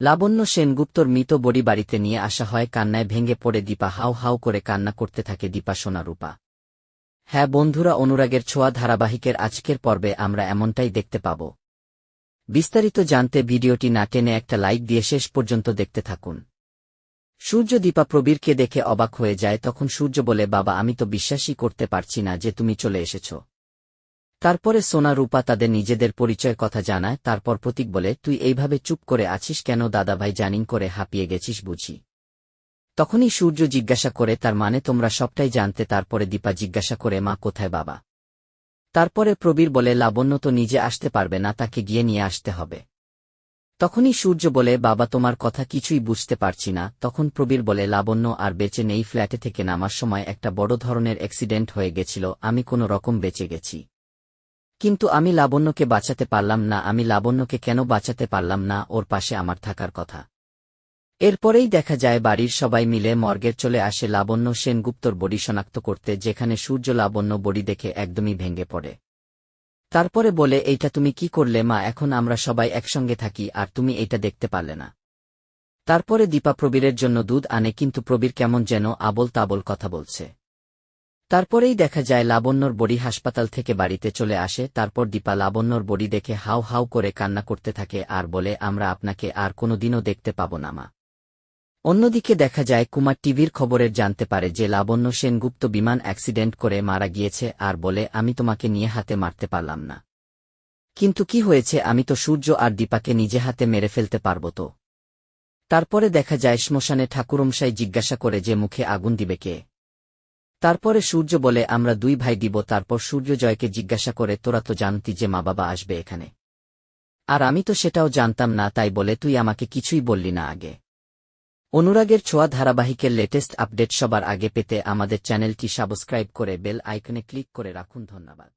লাবণ্য সেনগুপ্তর মৃত বডি বাড়িতে নিয়ে আসা হয়। কান্নায় ভেঙে পড়ে দীপা হাউ হাউ করে কান্না করতে থাকে। দীপা সোনা রূপা। হ্যাঁ বন্ধুরা, অনুরাগের ছোঁয়া ধারাবাহিকের আজকের পর্বে আমরা এমনটাই দেখতে পাব। বিস্তারিত জানতে ভিডিওটি না টেনে একটা লাইক দিয়ে শেষ পর্যন্ত দেখতে থাকুন। সূর্য দীপা প্রবীরকে দেখে অবাক হয়ে যায়। তখন সূর্য বলে, বাবা আমি তো বিশ্বাসই করতে পারছি না যে তুমি চলে এসেছ। তারপরে সোনা রূপা তাদের নিজেদের পরিচয় কথা জানায়। তারপর প্রতীক বলে, তুই এইভাবে চুপ করে আছিস কেন? দাদাভাই জানিন করে হাঁপিয়ে গেছিস বুঝি? তখনই সূর্য জিজ্ঞাসা করে, তার মানে তোমরা সবটাই জানতে? তারপরে দীপা জিজ্ঞাসা করে, মা কোথায় বাবা? তারপরে প্রবীর বলে, লাবণ্য তো নিজে আসতে পারবে না, তাকে গিয়ে নিয়ে আসতে হবে। তখনই সূর্য বলে, বাবা তোমার কথা কিছুই বুঝতে পারছি না। তখন প্রবীর বলে, লাবণ্য আর বেঁচে নেই। ফ্ল্যাটে থেকে নামার সময় একটা বড় ধরনের অ্যাক্সিডেন্ট হয়ে গেছিল, আমি কোনো রকম বেঁচে গেছি। কিন্তু আমি লাবণ্যকে বাঁচাতে পারলাম না। আমি লাবণ্যকে কেন বাঁচাতে পারলাম না? ওর পাশে আমার থাকার কথা। এরপরেই দেখা যায় বাড়ির সবাই মিলে মর্গে চলে আসে লাবণ্য সেনগুপ্তর বডি শনাক্ত করতে, যেখানে সূর্য লাবণ্য বডি দেখে একদমই ভেঙে পড়ে। তারপরে বলে, এইটা তুমি কি করলে মা? এখন আমরা সবাই একসঙ্গে থাকি আর তুমি এইটা দেখতে পারলে না? তারপরে দীপা প্রবীরের জন্য দুধ আনে, কিন্তু প্রবীর কেমন যেন আবোল তাবোল কথা বলছে। তারপরেই দেখা যায় লাবণ্যর বডি হাসপাতাল থেকে বাড়িতে চলে আসে। তারপর দীপা লাবণ্যর বডি দেখে হাউ হাউ করে কান্না করতে থাকে আর বলে, আমরা আপনাকে আর কোনোদিনও দেখতে পাব না মা। অন্যদিকে দেখা যায় কুমার টিভির খবরের জানতে পারে যে লাবণ্য সেনগুপ্ত বিমান অ্যাক্সিডেন্ট করে মারা গিয়েছে আর বলে, আমি তোমাকে নিয়ে হাতে মারতে পারলাম না। কিন্তু কি হয়েছে? আমি তো সূর্য আর দীপাকে নিজে হাতে মেরে ফেলতে পারব তো। তারপরে দেখা যায় শ্মশানে ঠাকুরমশাই জিজ্ঞাসা করে যে মুখে আগুন দিবে কে? তারপরে সূর্য বলে, আমরা দুই ভাই দিব। তারপর সূর্য জয়কে জিজ্ঞাসা করে, তোরা তো জানতি যে মা বাবা আসবে এখানে? আর আমি তো সেটাও জানতাম না, তাই বলে তুই আমাকে কিছুই বললি না আগে। অনুরাগের ছোঁয়া ধারাবাহিকের লেটেস্ট আপডেট সবার আগে পেতে আমাদের চ্যানেলটি সাবস্ক্রাইব করে বেল আইকনে ক্লিক করে রাখুন। ধন্যবাদ।